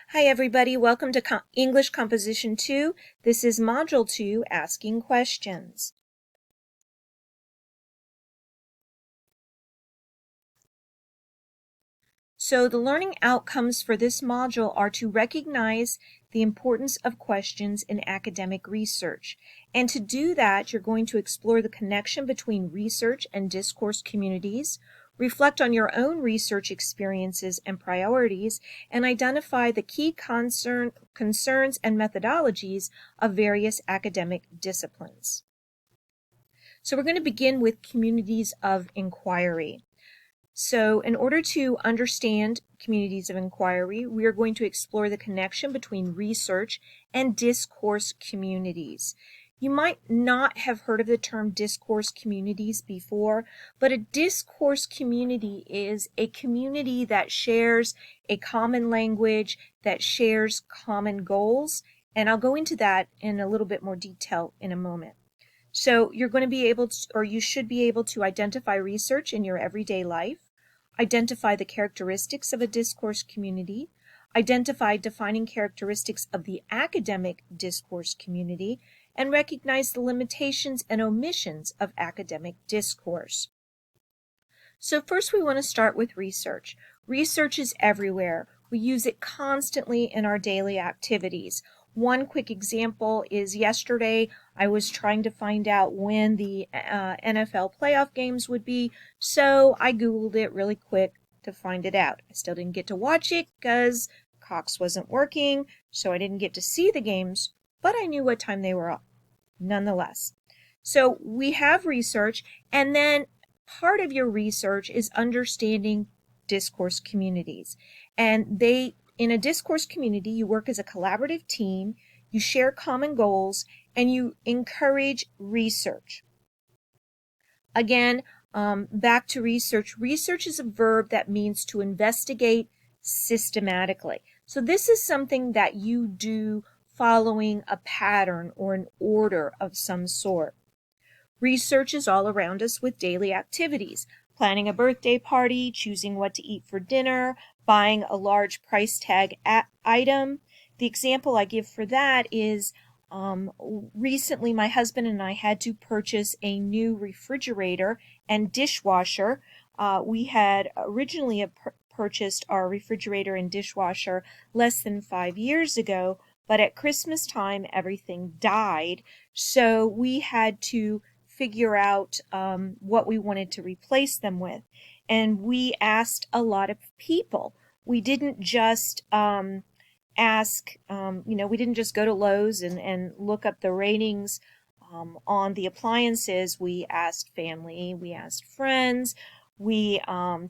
Hi everybody, welcome to English Composition 2. This is Module 2, Asking Questions. So the learning outcomes for this module are to recognize the importance of questions in academic research. And to do that, you're going to explore the connection between research and discourse communities, reflect on your own research experiences and priorities, and identify the key concerns and methodologies of various academic disciplines. So we're going to begin with communities of inquiry. So in order to understand communities of inquiry, we are going to explore the connection between research and discourse communities. You might not have heard of the term discourse communities before, but a discourse community is a community that shares a common language, that shares common goals, and I'll go into that in a little bit more detail in a moment. So you're going to be able to, or you should be able to identify research in your everyday life, identify the characteristics of a discourse community, identify defining characteristics of the academic discourse community, and recognize the limitations and omissions of academic discourse. So first we want to start with research. Research is everywhere. We use it constantly in our daily activities. One quick example is yesterday I was trying to find out when the NFL playoff games would be, so I Googled it really quick to find it out. I still didn't get to watch it because Cox wasn't working, so I didn't get to see the games, but I knew what time they were up, nonetheless. So we have research, and then part of your research is understanding discourse communities. And in a discourse community, you work as a collaborative team, you share common goals, and you encourage research. Again, back to research. Research is a verb that means to investigate systematically. So this is something that you do following a pattern or an order of some sort. Research is all around us with daily activities, planning a birthday party, choosing what to eat for dinner, buying a large price tag item. The example I give for that is recently my husband and I had to purchase a new refrigerator and dishwasher. We had originally purchased our refrigerator and dishwasher less than 5 years ago, but at Christmas time everything died, so we had to figure out what we wanted to replace them with. And we asked a lot of people. We didn't just we didn't just go to Lowe's and look up the ratings on the appliances. We asked family, we asked friends, we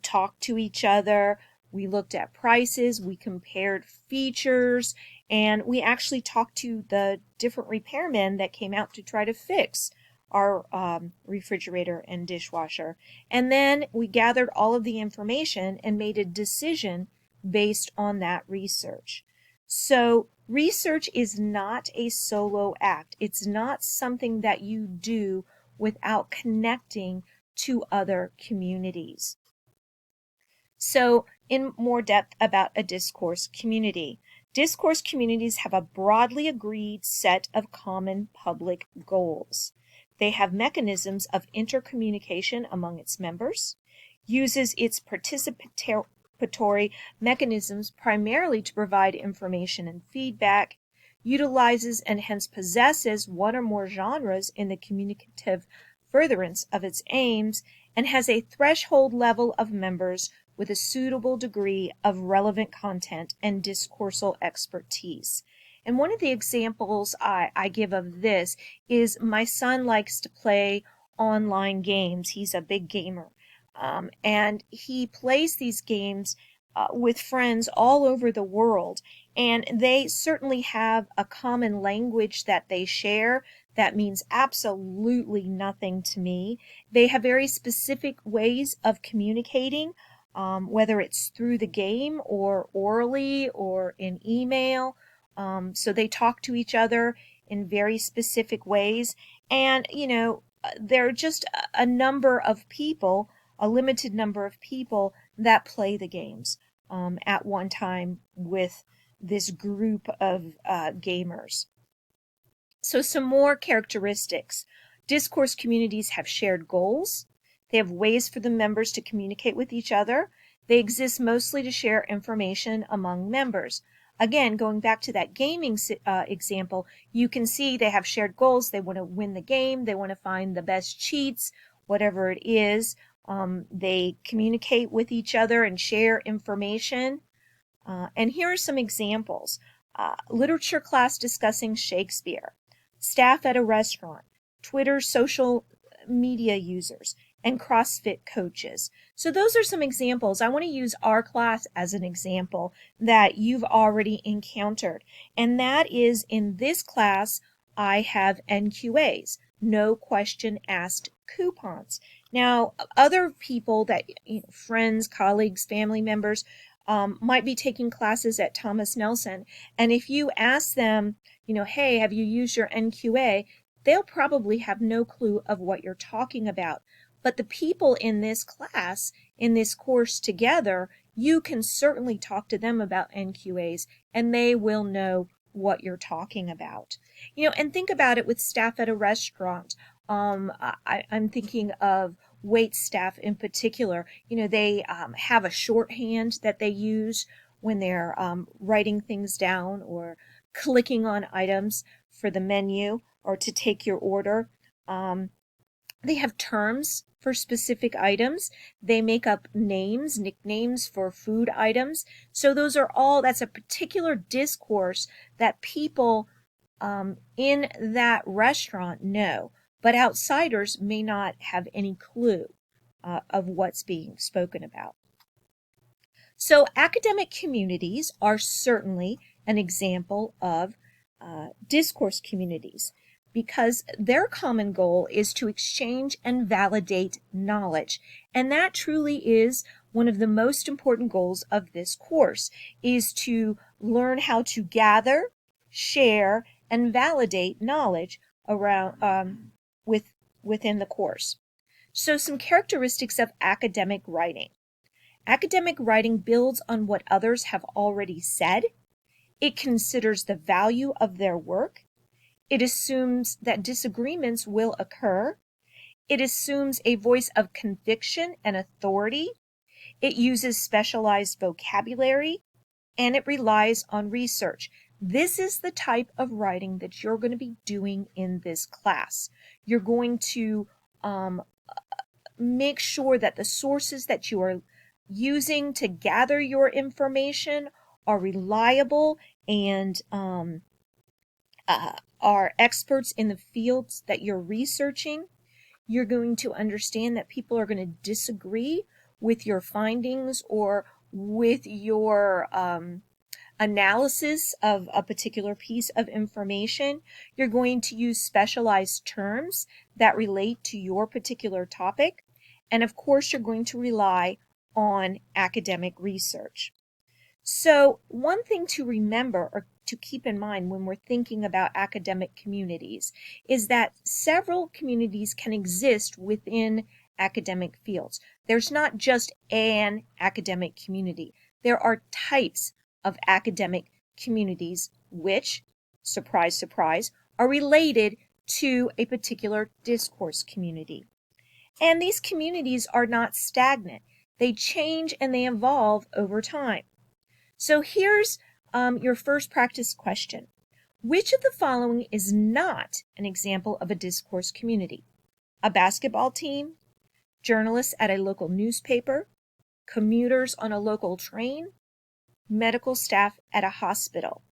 talked to each other, we looked at prices, we compared features, and we actually talked to the different repairmen that came out to try to fix our refrigerator and dishwasher. And then we gathered all of the information and made a decision based on that research. So research is not a solo act. It's not something that you do without connecting to other communities. So in more depth about a discourse community. Discourse communities have a broadly agreed set of common public goals. They have mechanisms of intercommunication among its members, uses its participatory mechanisms primarily to provide information and feedback, utilizes and hence possesses one or more genres in the communicative furtherance of its aims, and has a threshold level of members with a suitable degree of relevant content and discoursal expertise. And one of the examples I give of this is my son likes to play online games. He's a big gamer. And he plays these games with friends all over the world. And they certainly have a common language that they share that means absolutely nothing to me. They have very specific ways of communicating, whether it's through the game or orally or in email. So they talk to each other in very specific ways. And, there are just a number of people, a limited number of people that play the games at one time with this group of gamers. So some more characteristics. Discourse communities have shared goals. They have ways for the members to communicate with each other. They exist mostly to share information among members. Again, going back to that gaming example, you can see they have shared goals. They want to win the game. They want to find the best cheats, whatever it is. They communicate with each other and share information. And here are some examples. Literature class discussing Shakespeare, staff at a restaurant, Twitter social media users, and CrossFit coaches. So those are some examples. I want to use our class as an example that you've already encountered. And that is, in this class, I have NQAs, no question asked coupons. Now, other people that, friends, colleagues, family members, might be taking classes at Thomas Nelson. And if you ask them, hey, have you used your NQA? They'll probably have no clue of what you're talking about. But the people in this class, in this course together, you can certainly talk to them about NQAs and they will know what you're talking about. And think about it with staff at a restaurant. I'm thinking of wait staff in particular. They have a shorthand that they use when they're writing things down or clicking on items for the menu or to take your order. They have terms for specific items. They make up names, nicknames for food items. So that's a particular discourse that people in that restaurant know, but outsiders may not have any clue of what's being spoken about. So academic communities are certainly an example of discourse communities, because their common goal is to exchange and validate knowledge. And that truly is one of the most important goals of this course, is to learn how to gather, share, and validate knowledge around within the course. So some characteristics of academic writing. Academic writing builds on what others have already said. It considers the value of their work. It assumes that disagreements will occur. It assumes a voice of conviction and authority. It uses specialized vocabulary, and it relies on research. This is the type of writing that you're going to be doing in this class. You're going to make sure that the sources that you are using to gather your information are reliable and are experts in the fields that you're researching. You're going to understand that people are going to disagree with your findings or with your analysis of a particular piece of information. You're going to use specialized terms that relate to your particular topic. And of course, you're going to rely on academic research. So one thing to remember or to keep in mind when we're thinking about academic communities is that several communities can exist within academic fields. There's not just an academic community. There are types of academic communities which, surprise, surprise, are related to a particular discourse community. And these communities are not stagnant. They change and they evolve over time. So here's your first practice question. Which of the following is not an example of a discourse community? A basketball team, journalists at a local newspaper, commuters on a local train, medical staff at a hospital.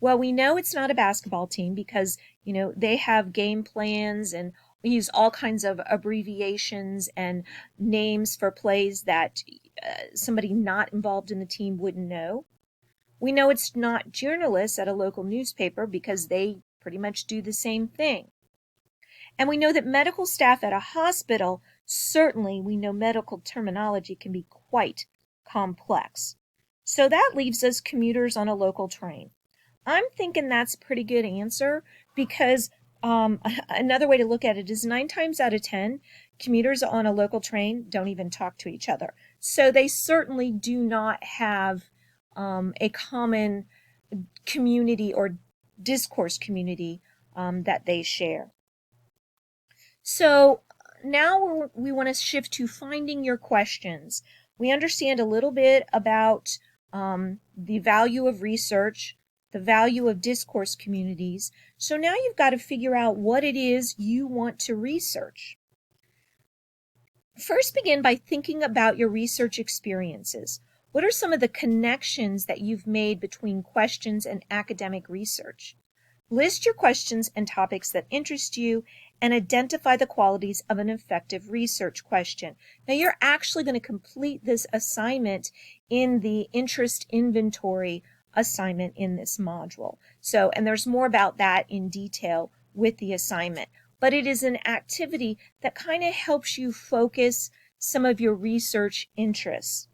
Well, we know it's not a basketball team because, they have game plans and use all kinds of abbreviations and names for plays that somebody not involved in the team wouldn't know. We know it's not journalists at a local newspaper because they pretty much do the same thing. And we know that medical staff at a hospital, certainly we know medical terminology can be quite complex. So that leaves us commuters on a local train. I'm thinking that's a pretty good answer because another way to look at it is 9 times out of 10, commuters on a local train don't even talk to each other. So they certainly do not have a common community or discourse community that they share. So now we want to shift to finding your questions. We understand a little bit about the value of research, the value of discourse communities. So now you've got to figure out what it is you want to research. First, begin by thinking about your research experiences. What are some of the connections that you've made between questions and academic research? List your questions and topics that interest you and identify the qualities of an effective research question. Now, you're actually going to complete this assignment in the interest inventory assignment in this module. So, and there's more about that in detail with the assignment. But it is an activity that kind of helps you focus some of your research interests.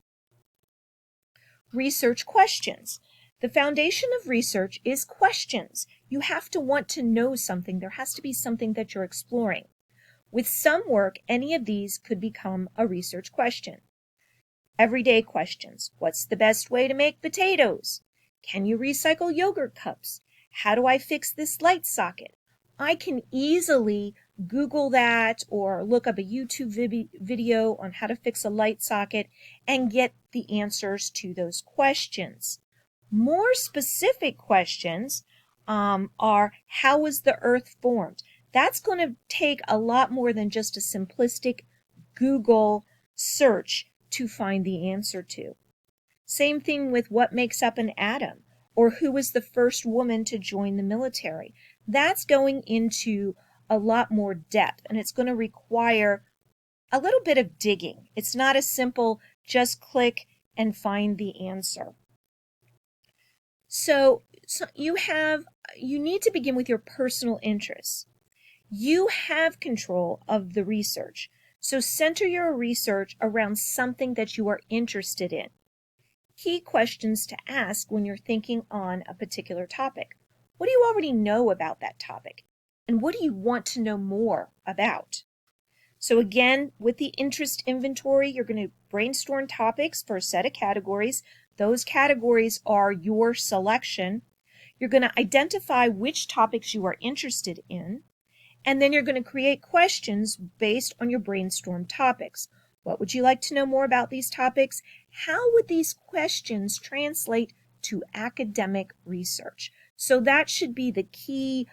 Research questions. The foundation of research is questions. You have to want to know something. There has to be something that you're exploring. With some work, any of these could become a research question. Everyday questions. What's the best way to make potatoes? Can you recycle yogurt cups? How do I fix this light socket? I can easily Google that or look up a YouTube video on how to fix a light socket and get the answers to those questions. More specific questions are, how was the earth formed? That's going to take a lot more than just a simplistic Google search to find the answer to. Same thing with what makes up an atom, or who was the first woman to join the military. That's going into a lot more depth, and it's going to require a little bit of digging. It's not a simple just click and find the answer. So you need to begin with your personal interests. You have control of the research. So center your research around something that you are interested in. Key questions to ask when you're thinking on a particular topic. What do you already know about that topic? And what do you want to know more about? So again, with the interest inventory, you're going to brainstorm topics for a set of categories. Those categories are your selection. You're going to identify which topics you are interested in, and then you're going to create questions based on your brainstorm topics. What would you like to know more about these topics? How would these questions translate to academic research? So that should be the key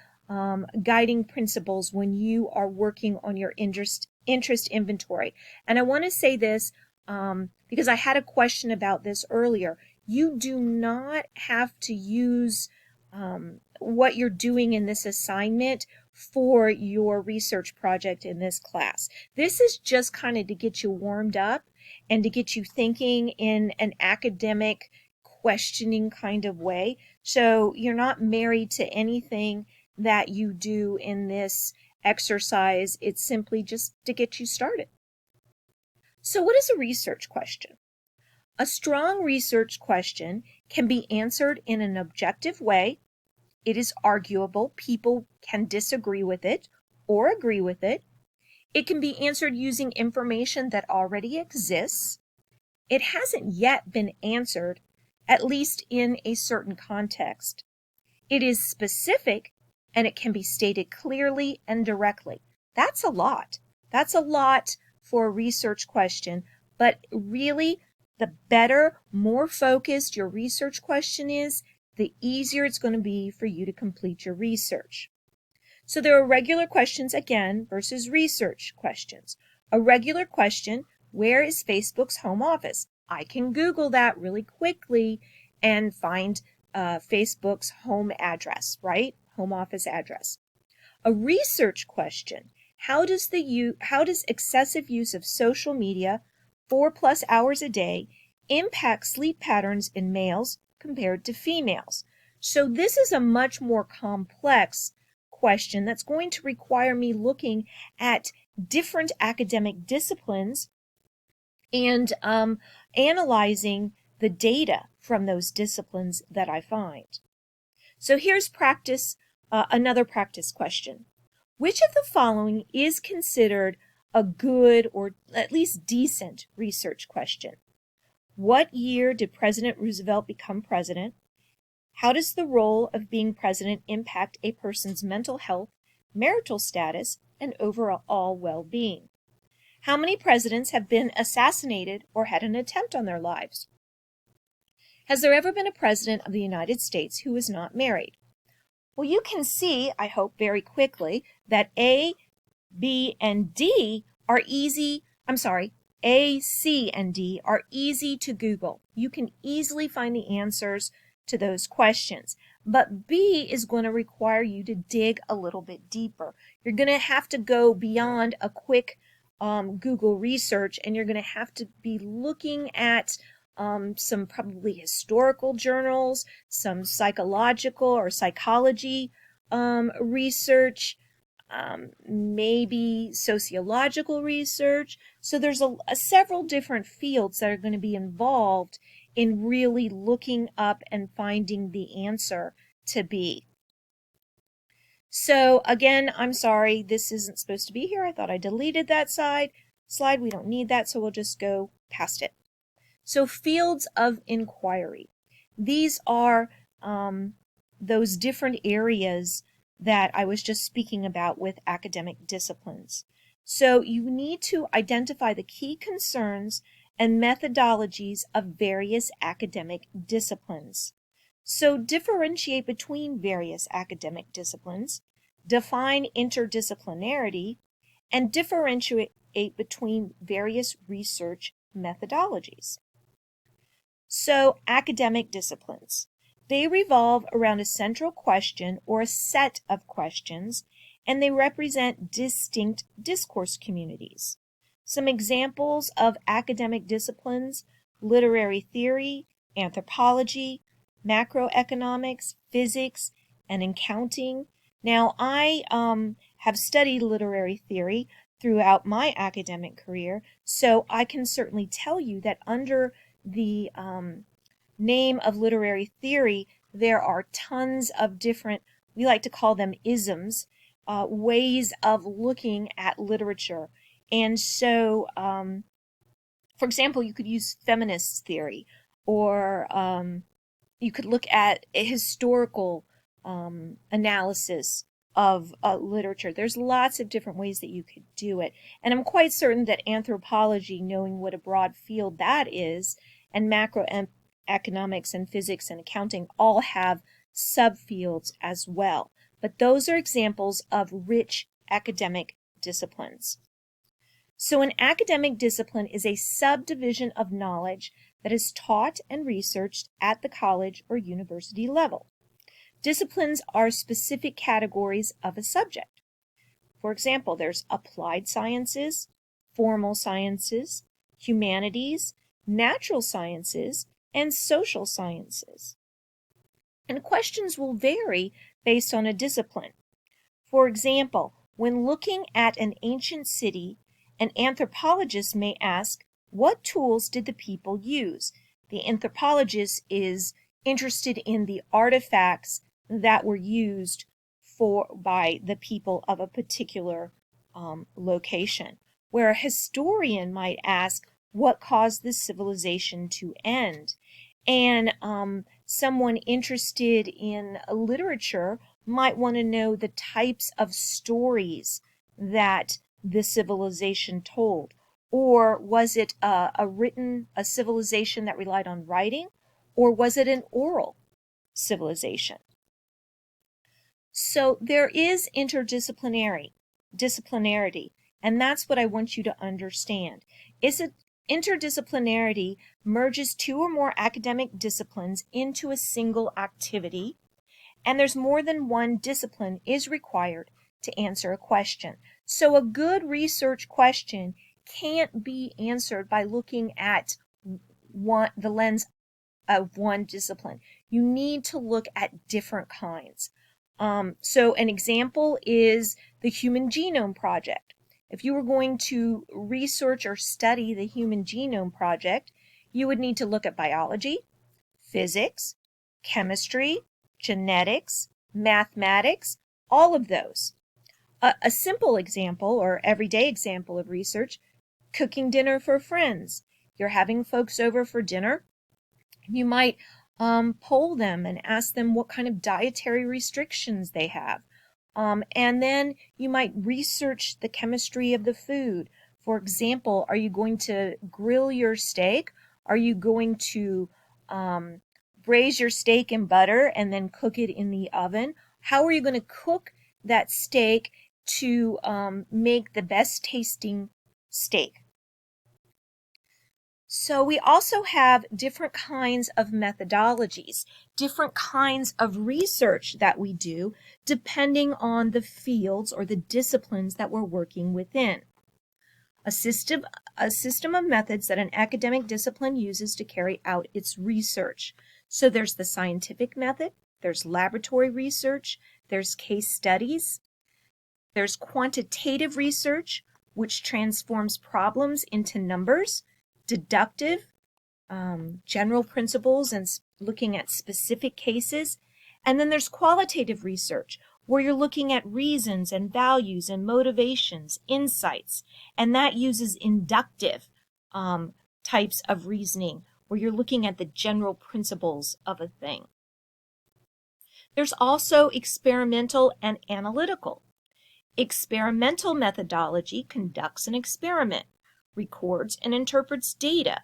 guiding principles when you are working on your interest inventory. And I want to say this because I had a question about this earlier. You do not have to use what you're doing in this assignment for your research project in this class. This is just kind of to get you warmed up and to get you thinking in an academic questioning kind of way. So you're not married to anything that you do in this exercise. It's simply just to get you started. So what is a research question? A strong research question can be answered in an objective way. It is arguable. People can disagree with it or agree with it. It can be answered using information that already exists. It hasn't yet been answered, at least in a certain context. It is specific, and it can be stated clearly and directly. That's a lot. That's a lot for a research question, but really, the better, more focused your research question is, the easier it's going to be for you to complete your research. So there are regular questions again versus research questions. A regular question, where is Facebook's home office? I can Google that really quickly and find Facebook's home address, right? Home office address. A research question, how does excessive use of social media, 4+ hours a day, impact sleep patterns in males compared to females? So this is a much more complex question that's going to require me looking at different academic disciplines and analyzing the data from those disciplines that I find. So here's another practice question. Which of the following is considered a good or at least decent research question? What year did President Roosevelt become president? How does the role of being president impact a person's mental health, marital status, and overall well-being? How many presidents have been assassinated or had an attempt on their lives? Has there ever been a president of the United States who was not married? Well, you can see, I hope very quickly, that A, B, and D are easy, A, C, and D are easy to Google. You can easily find the answers to those questions. But B is going to require you to dig a little bit deeper. You're going to have to go beyond a quick Google research, and you're going to have to be looking at some probably historical journals, some psychological or psychology research, maybe sociological research. So there's several different fields that are going to be involved in really looking up and finding the answer to B. So again, I'm sorry, this isn't supposed to be here. I thought I deleted that slide. We don't need that, so we'll just go past it. So fields of inquiry. These are those different areas that I was just speaking about with academic disciplines. So you need to identify the key concerns and methodologies of various academic disciplines. So differentiate between various academic disciplines, define interdisciplinarity, and differentiate between various research methodologies. So academic disciplines. They revolve around a central question or a set of questions, and they represent distinct discourse communities. Some examples of academic disciplines: literary theory, anthropology, macroeconomics, physics, and accounting. Now, I have studied literary theory throughout my academic career, so I can certainly tell you that under the name of literary theory, there are tons of different, we like to call them isms, ways of looking at literature. And so, for example, you could use feminist theory, or you could look at a historical analysis of literature. There's lots of different ways that you could do it. And I'm quite certain that anthropology, knowing what a broad field that is, and macroeconomics and physics and accounting all have subfields as well. But those are examples of rich academic disciplines. So an academic discipline is a subdivision of knowledge that is taught and researched at the college or university level. Disciplines are specific categories of a subject. For example, there's applied sciences, formal sciences, humanities, natural sciences, and social sciences. And questions will vary based on a discipline. For example, when looking at an ancient city, an anthropologist may ask, what tools did the people use? The anthropologist is interested in the artifacts that were used by the people of a particular location, where a historian might ask, what caused this civilization to end? And someone interested in literature might want to know the types of stories that the civilization told. Or was it a civilization that relied on writing, or was it an oral civilization? So there is disciplinarity, and that's what I want you to understand. Interdisciplinarity merges two or more academic disciplines into a single activity, and there's more than one discipline is required to answer a question. So a good research question can't be answered by looking at the lens of one discipline. You need to look at different kinds. So an example is the Human Genome Project. If you were going to research or study the Human Genome Project, you would need to look at biology, physics, chemistry, genetics, mathematics, all of those. A simple example or everyday example of research: cooking dinner for friends. You're having folks over for dinner. You might poll them and ask them what kind of dietary restrictions they have. And then you might research the chemistry of the food. For example, are you going to grill your steak? Are you going to braise your steak in butter and then cook it in the oven? How are you going to cook that steak to make the best tasting steak? So we also have different kinds of methodologies, different kinds of research that we do depending on the fields or the disciplines that we're working within. A system of methods that an academic discipline uses to carry out its research. So there's the scientific method, there's laboratory research, there's case studies, there's quantitative research, which transforms problems into numbers, deductive, general principles and looking at specific cases. And then there's qualitative research, where you're looking at reasons and values and motivations, insights, and that uses inductive types of reasoning, where you're looking at the general principles of a thing. There's also experimental and analytical. Experimental methodology conducts an experiment, records and interprets data.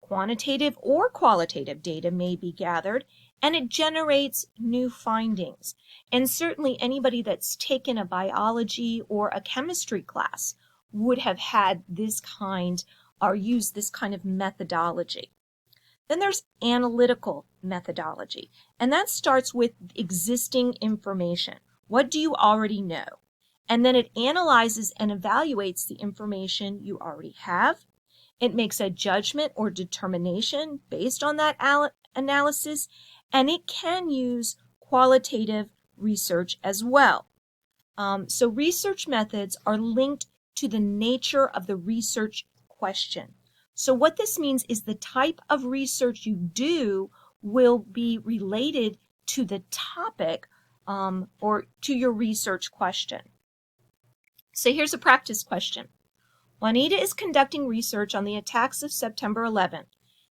Quantitative or qualitative data may be gathered, and it generates new findings. And certainly anybody that's taken a biology or a chemistry class would have had this kind or used this kind of methodology. Then there's analytical methodology, and that starts with existing information. What do you already know? And then it analyzes and evaluates the information you already have. It makes a judgment or determination based on that analysis, and it can use qualitative research as well. So research methods are linked to the nature of the research question. So what this means is the type of research you do will be related to the topic or to your research question. So here's a practice question. Juanita is conducting research on the attacks of September 11th.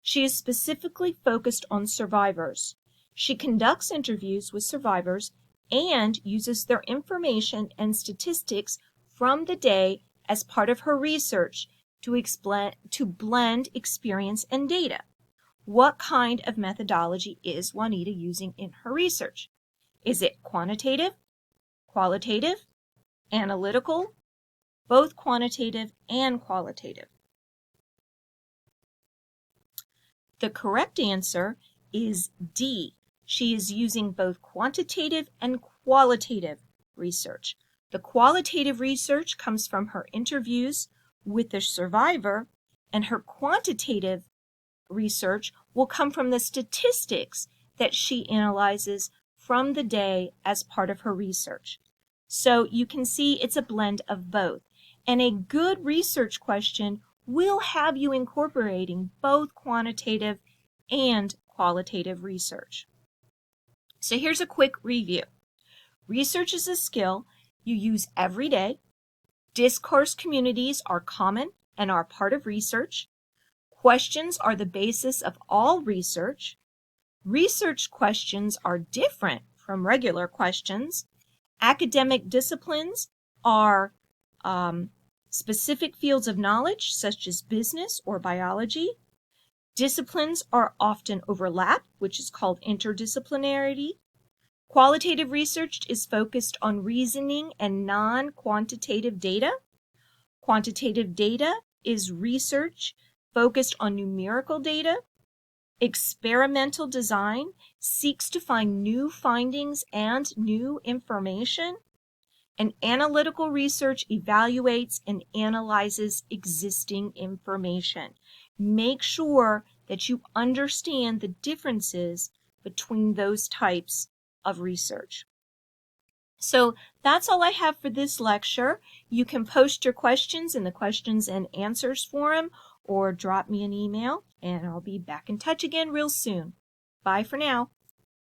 She is specifically focused on survivors. She conducts interviews with survivors and uses their information and statistics from the day as part of her research to blend experience and data. What kind of methodology is Juanita using in her research? Is it quantitative, qualitative, analytical, both quantitative and qualitative? The correct answer is D. She is using both quantitative and qualitative research. The qualitative research comes from her interviews with the survivor, and her quantitative research will come from the statistics that she analyzes from the day as part of her research. So you can see it's a blend of both. And a good research question will have you incorporating both quantitative and qualitative research. So here's a quick review. Research is a skill you use every day. Discourse communities are common and are part of research. Questions are the basis of all research. Research questions are different from regular questions. Academic disciplines are specific fields of knowledge, such as business or biology. Disciplines are often overlapped, which is called interdisciplinarity. Qualitative research is focused on reasoning and non-quantitative data. Quantitative data is research focused on numerical data. Experimental design seeks to find new findings and new information. And analytical research evaluates and analyzes existing information. Make sure that you understand the differences between those types of research. So that's all I have for this lecture. You can post your questions in the questions and answers forum or drop me an email, and I'll be back in touch again real soon. Bye for now.